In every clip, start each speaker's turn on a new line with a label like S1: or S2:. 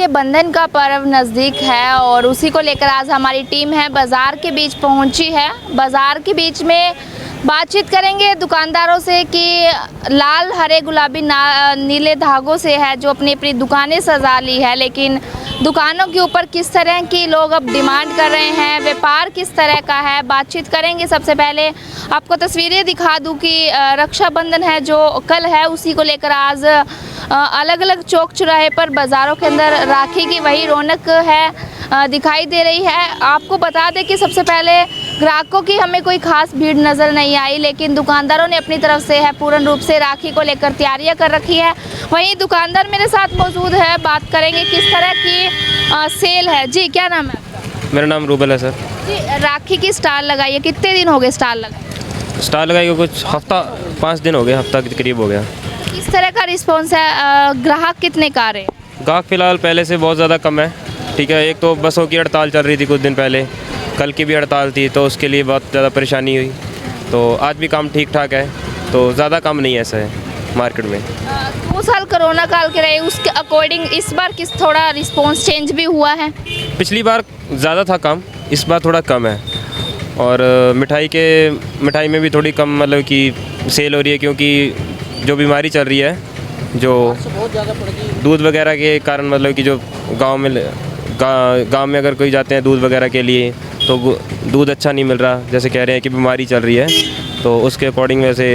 S1: रक्षाबंधन का पर्व नज़दीक है और उसी को लेकर आज हमारी टीम है बाज़ार के बीच पहुंची है। बाज़ार के बीच में बातचीत करेंगे दुकानदारों से कि लाल हरे गुलाबी नीले धागों से है जो अपनी अपनी दुकानें सजा ली है, लेकिन दुकानों के ऊपर किस तरह की लोग अब डिमांड कर रहे हैं, व्यापार किस तरह का है, बातचीत करेंगे। सबसे पहले आपको तस्वीरें दिखा दूं कि रक्षाबंधन है जो कल है, उसी को लेकर आज अलग अलग चौक चौराहे पर बाज़ारों के अंदर राखी की वही रौनक है दिखाई दे रही है। आपको बता दें कि सबसे पहले ग्राहकों की हमें कोई खास भीड़ नज़र नहीं आई, लेकिन दुकानदारों ने अपनी तरफ से है पूर्ण रूप से राखी को लेकर तैयारियां कर रखी है। वहीं दुकानदार मेरे साथ मौजूद है, बात करेंगे किस तरह की सेल है। जी क्या नाम है आपका?
S2: मेरा नाम रूबल है सर।
S1: जी राखी की स्टाल लगाई है, कितने दिन हो गए स्टाल लगाए?
S2: स्टाल लगाई को कुछ हफ्ता 5 दिन हो गए, हफ्ता के करीब हो गया।
S1: किस तरह का रिस्पॉन्स है, ग्राहक कितने का आ रहे हैं?
S2: ग्राहक फ़िलहाल पहले से बहुत ज़्यादा कम है। ठीक है, एक तो बसों की हड़ताल चल रही थी कुछ दिन पहले, कल की भी हड़ताल थी तो उसके लिए बहुत ज़्यादा परेशानी हुई। तो आज भी काम ठीक ठाक है, तो ज़्यादा काम नहीं है ऐसा है मार्केट में।
S1: 2 साल कोरोना काल के रहे, उसके अकॉर्डिंग इस बार किस थोड़ा रिस्पॉन्स चेंज भी हुआ है?
S2: पिछली बार ज़्यादा था काम, इस बार थोड़ा कम है। और मिठाई में भी थोड़ी कम मतलब कि सेल हो रही है, क्योंकि जो बीमारी चल रही है, जो दूध वगैरह के कारण, मतलब कि जो गांव में अगर कोई जाते हैं दूध वगैरह के लिए तो दूध अच्छा नहीं मिल रहा, जैसे कह रहे हैं कि बीमारी चल रही है, तो उसके अकॉर्डिंग वैसे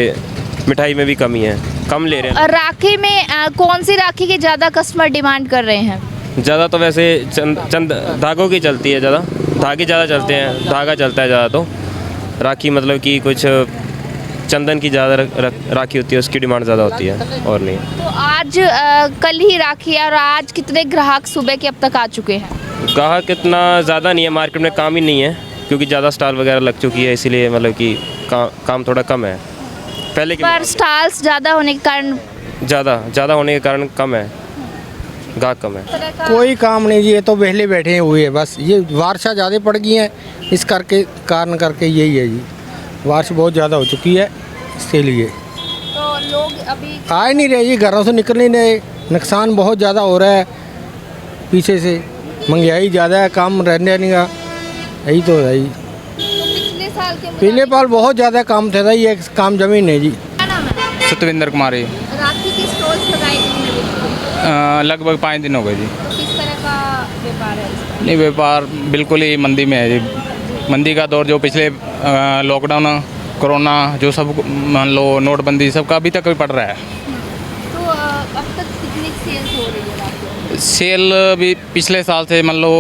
S2: मिठाई में भी कमी है, कम ले रहे हैं।
S1: राखी में कौन सी राखी की ज़्यादा कस्टमर डिमांड कर रहे हैं?
S2: ज़्यादा तो वैसे चंद धागों की चलती है, ज़्यादा धागे ज़्यादा चलते हैं, धागा चलता है ज़्यादा। तो राखी मतलब कि कुछ चंदन की ज़्यादा राखी होती है, उसकी डिमांड ज़्यादा होती है और नहीं।
S1: तो आज कल ही राखी है और आज कितने ग्राहक सुबह के अब तक आ चुके हैं?
S2: ग्राहक इतना ज़्यादा नहीं है, मार्केट में काम ही नहीं है, क्योंकि ज़्यादा स्टॉल वगैरह लग चुकी है, इसीलिए मतलब कि काम थोड़ा कम है पहले के।
S1: पर स्टॉल्स ज़्यादा होने के कारण
S2: ज़्यादा होने के कारण कम है, ग्राहक कम है।
S3: कोई काम नहीं जी, ये तो पहले बैठे हुए हैं बस। ये बारिशें ज़्यादा पड़ गई हैं, इस कारण करके यही है जी, बारिश बहुत ज़्यादा हो चुकी है, इसके लिए
S1: तो लोग अभी
S3: आ ही नहीं रहे जी, घरों से निकल नहीं रहे। नुकसान बहुत ज़्यादा हो रहा है, पीछे से महंगाई ज़्यादा है, काम रहने नहीं का, यही तो है जी।
S1: पिछले साल के
S3: पिछले साल बहुत ज़्यादा काम था, ये काम जमीन है जी।
S1: क्या नाम है?
S4: सतविंदर कुमारी।
S1: राखी की स्टॉल्स लगाई
S4: लगभग 5 दिन हो गए जी।
S1: किस तरह का व्यापार है इसका?
S4: नहीं, व्यापार बिल्कुल ही मंदी में है जी। मंदी का दौर जो पिछले लॉकडाउन, कोरोना, जो सब मान लो नोटबंदी, सबका अभी तक भी पड़ रहा है।
S1: तो अब तक कितनी सेल्स हो रही है राखी?
S4: सेल भी पिछले साल से मान लो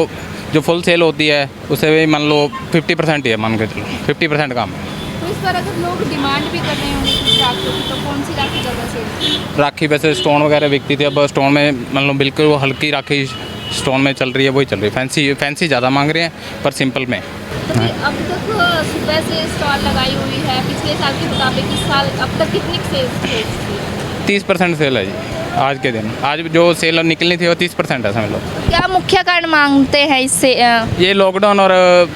S4: जो फुल सेल होती है उससे भी मान लो 50% ही है, मान के चलो 50% काम है।
S1: तो इस बार अगर लोग डिमांड भी कर रहे होंगे कुछ राखियों की, तो कौन सी राखी ज़्यादा सेल?
S4: राखी वैसे स्टोन वगैरह बिकती थी, अब स्टोन में मान लो बिल्कुल वो हल्की राखी स्टोन में चल रही है, वही चल रही है। फैंसी ज़्यादा मांग रहे हैं, पर सिंपल में।
S1: तो अब तक सुबह से स्टॉल लगाई हुई है, पिछले साल के मुताबिक इस साल अब तक कितनी सेल्स थी?
S4: 30% सेल है जी आज के दिन। आज जो सेल निकलनी थी वो 30% है समझ लो।
S1: क्या मुख्य कारण मांगते हैं इससे?
S4: ये लॉकडाउन और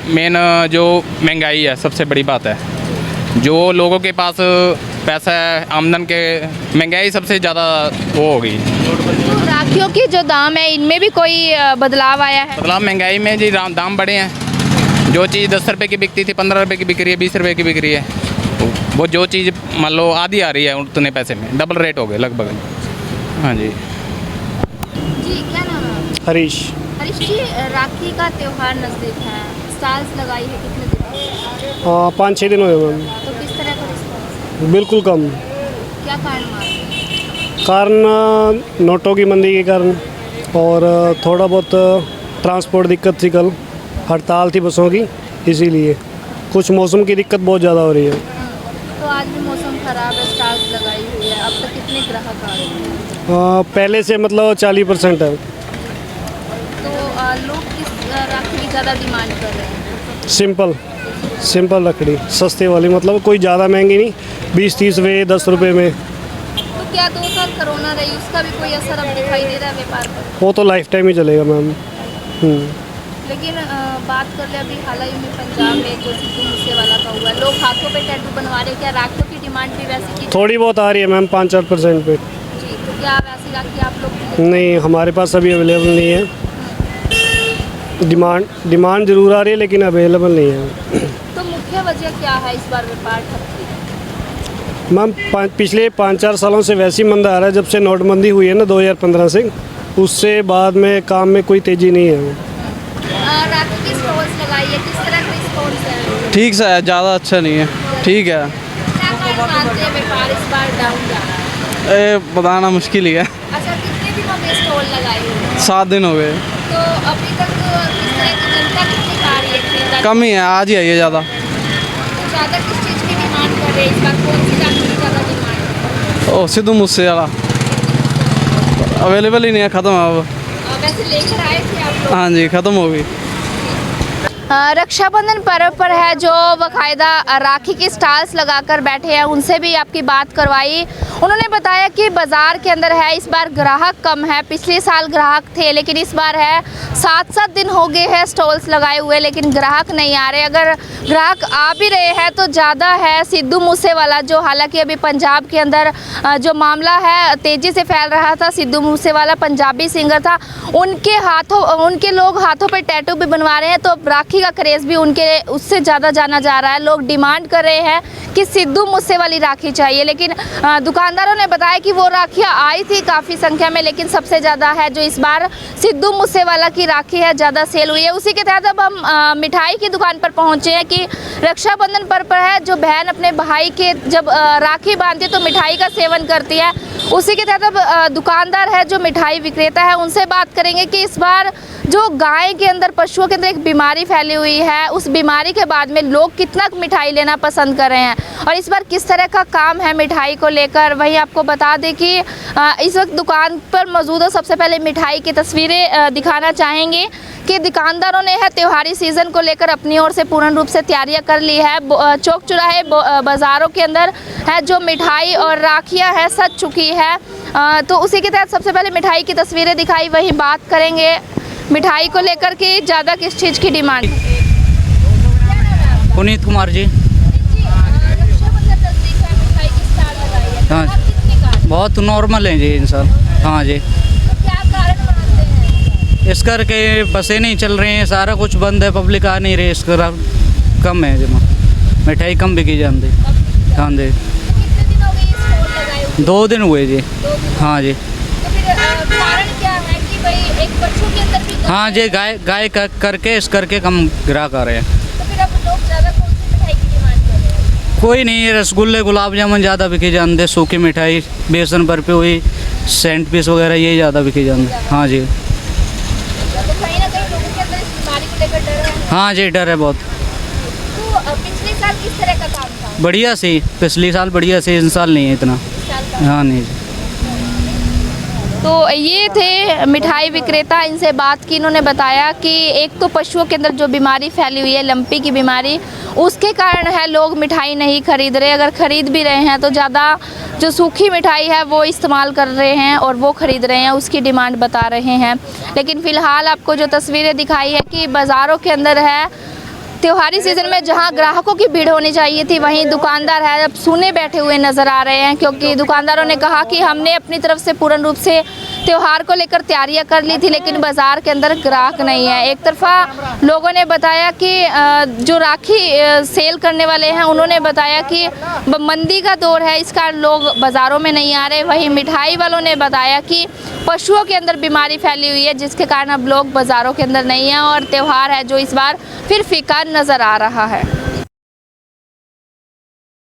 S4: मेन जो महंगाई है, सबसे बड़ी बात है। जो लोगों के पास पैसा है, आमदन के, महंगाई सबसे ज़्यादा वो हो गई।
S1: तो राखियों की जो दाम है इनमें भी कोई बदलाव आया है?
S4: मतलब महंगाई में जी दाम बढ़े हैं। जो चीज़ 10 रुपये की बिकती थी 15 रुपये की बिक रही है, 20 रुपये की बिक रही है। वो जो चीज़ मान लो आधी आ रही है उतने पैसे में, डबल रेट हो गए लगभग। हाँ जी।
S1: जी क्या नाम है?
S3: हरीश।
S1: हरीश जी, राखी का त्यौहार नज़दीक है, स्टॉल्स लगाई है, कितने दिन?
S3: 5-6 दिन हुए मैम।
S1: तो किस तरह का रिस्पॉन्स?
S3: बिल्कुल कम।
S1: क्या कारण मानते हैं?
S3: कारण नोटों की मंदी के कारण, और थोड़ा बहुत ट्रांसपोर्ट दिक्कत थी, कल हड़ताल थी बसों की, इसीलिए कुछ मौसम की दिक्कत बहुत ज़्यादा हो रही है।
S1: तो आज भी मौसम ख़राब है, स्टॉल्स लगाई हुई है, अब तक कितने ग्राहक आ रहे हैं?
S3: पहले से मतलब 40% है।
S1: तो लोग किस राखी की ज़्यादा डिमांड कर रहे हैं?
S3: सिंपल लकड़ी, सस्ते वाली, मतलब कोई ज़्यादा महंगी नहीं, 20-30 रुपये, 10 रुपये में।
S1: तो क्या 2 साल कोरोना रही, उसका भी कोई असर अब दिखाई दे रहा है व्यापार पर?
S3: वो तो लाइफ टाइम ही चलेगा मैम।
S1: लेकिन बात कर ले, अभी हाल ही में पंजाब में जो सिद्धू मूसेवाला का हुआ, लोग हाथों पे टैटू बनवा रहे, क्या राखियों की डिमांड भी वैसी की?
S3: थोड़ी बहुत आ रही है मैम, 5-4% पे।
S1: जी, तो क्या वैसी राखी आप लोग
S3: नहीं, हमारे पास अभी अवेलेबल नहीं है। डिमांड ज़रूर आ रही है लेकिन अवेलेबल नहीं है।
S1: तो मुख्य वजह क्या है इस बार व्यापार ठप की?
S3: मैम पिछले 5-4 सालों से वैसी मंदा आ रहा है, जब से नोटबंदी हुई है ना 2015 से, उससे बाद में काम में कोई तेज़ी नहीं है।
S1: राखी की स्टॉल्स लगाई है, किस तरह का रिस्पॉन्स है?
S5: ठीक सा है, ज़्यादा अच्छा नहीं है, ठीक है।
S1: क्या कारण मानते हैं व्यापार इस बार डाउन जा रहा है?
S5: ये बताना मुश्किल ही है।
S1: अच्छा, कितने दिनों में स्टॉल लगाए हुए हैं?
S5: 7 दिन हो गए।
S1: तो अभी तक किस तरह की जनता कितनी आ रही है खरीदारी?
S5: कम ही है, आज ही आई है ज़्यादा।
S1: तो ज़्यादा किस चीज़ की डिमांड कर रहे हैं इस बार? कौन सी राखी की ज़्यादा डिमांड है?
S5: ओ सिद्धू मूसे वाला अवेलेबल ही नहीं है, ख़त्म है अब।
S1: वैसे लेकर आए थे आप लोग?
S5: हाँ जी, ख़त्म हो गई।
S1: रक्षाबंधन पर्व पर है जो बाकायदा राखी की स्टॉल्स लगाकर बैठे हैं, उनसे भी आपकी बात करवाई। उन्होंने बताया कि बाज़ार के अंदर है इस बार ग्राहक कम है, पिछले साल ग्राहक थे लेकिन इस बार है 7-7 दिन हो गए हैं स्टॉल्स लगाए हुए लेकिन ग्राहक नहीं आ रहे। अगर ग्राहक आ भी रहे हैं तो ज़्यादा है सिद्धू मूसेवाला, जो हालांकि अभी पंजाब के अंदर जो मामला है तेज़ी से फैल रहा था। सिद्धू मूसेवाला पंजाबी सिंगर था, उनके लोग हाथों पर टैटू भी बनवा रहे हैं, तो राखी का क्रेज़ भी उनके उससे ज़्यादा जाना जा रहा है। लोग डिमांड कर रहे हैं कि सिद्धू मूसे वाली राखी चाहिए, लेकिन दुकानदारों ने बताया कि वो राखियाँ आई थी काफ़ी संख्या में, लेकिन सबसे ज़्यादा है जो इस बार सिद्धू मूसेवाला की राखी है, ज़्यादा सेल हुई है। उसी के तहत अब हम मिठाई की दुकान पर पहुँचे हैं कि रक्षाबंधन पर्व पर है जो बहन अपने भाई के जब राखी बांधती है तो मिठाई का सेवन करती है। उसी के तहत अब दुकानदार है जो मिठाई विक्रेता है, उनसे बात करेंगे कि इस बार जो गाय के अंदर, पशुओं के अंदर एक बीमारी फैली हुई है, उस बीमारी के बाद में लोग कितना मिठाई लेना पसंद कर रहे हैं और इस बार किस तरह का काम है मिठाई को लेकर। वहीं आपको बता दें कि इस वक्त दुकान पर मौजूद है। सबसे पहले मिठाई की तस्वीरें दिखाना चाहेंगे कि दुकानदारों ने है त्योहारी सीज़न को लेकर अपनी ओर से पूर्ण रूप से तैयारियां कर ली है। चौक चौराहे बाज़ारों के अंदर है जो मिठाई और राखियां है सज चुकी है। तो उसी के तहत सबसे पहले मिठाई की तस्वीरें दिखाई, वहीं बात करेंगे मिठाई को लेकर कि ज़्यादा किस चीज़ की डिमांड है।
S6: पुनीत कुमार जी। हाँ, बहुत नॉर्मल है जी इंसान। हाँ जी,
S1: क्या कारण मानते हैं?
S6: इस करके बसें नहीं चल रही हैं, सारा कुछ बंद है, पब्लिक आ नहीं रही, इस कर कम है जमा, मिठाई कम बिकी जाती। हाँ जी,
S1: कितने दिन हो गए ये स्टॉल लगाए हुए?
S6: 2 दिन हुए जी।
S1: 2 दिन।
S6: हाँ जी।
S1: तो फिर कारण क्या है कि भाई एक बच्चों के अंदर भी
S6: हाँ जी, गाय करके इस करके कम ग्राहक आ रहे हैं।
S1: तो फिर अब लोग ज़्यादा कौन सी मिठाई की डिमांड कर रहे हैं?
S6: कोई नहीं, रसगुल्ले गुलाब जामुन ज़्यादा बिके जाते, सूखी मिठाई, बेसन बर्फी हुई, सेंट पीस वगैरह यही ज़्यादा बिके जाते। हाँ जी।
S1: तो कहीं ना कहीं लोगों के अंदर इस बीमारी को लेकर डर है।
S6: हाँ जी, डर है बहुत।
S1: तो पिछले साल किस तरह का काम था?
S6: बढ़िया सी, पिछले साल बढ़िया सी, इन साल नहीं है इतना।
S1: इस साल का?
S6: हाँ नहीं।
S1: तो ये थे मिठाई विक्रेता, इनसे बात की। इन्होंने बताया कि एक तो पशुओं के अंदर जो बीमारी फैली हुई है, लंपी की बीमारी, उसके कारण है लोग मिठाई नहीं खरीद रहे। अगर खरीद भी रहे हैं तो ज़्यादा जो सूखी मिठाई है वो इस्तेमाल कर रहे हैं और वो ख़रीद रहे हैं, उसकी डिमांड बता रहे हैं। लेकिन फ़िलहाल आपको जो तस्वीरें दिखाई है कि बाज़ारों के अंदर है त्योहारी सीज़न में जहां ग्राहकों की भीड़ होनी चाहिए थी, वहीं दुकानदार है अब सूने बैठे हुए नज़र आ रहे हैं, क्योंकि दुकानदारों ने कहा कि हमने अपनी तरफ से पूर्ण रूप से त्यौहार को लेकर तैयारियां कर ली थी, लेकिन बाज़ार के अंदर ग्राहक नहीं है। एक तरफा लोगों ने बताया कि जो राखी सेल करने वाले हैं उन्होंने बताया कि मंदी का दौर है, इस कारण लोग बाज़ारों में नहीं आ रहे। वहीं मिठाई वालों ने बताया कि पशुओं के अंदर बीमारी फैली हुई है, जिसके कारण अब लोग बाज़ारों के अंदर नहीं हैं और त्यौहार है जो इस बार फिर फीका नज़र आ रहा है।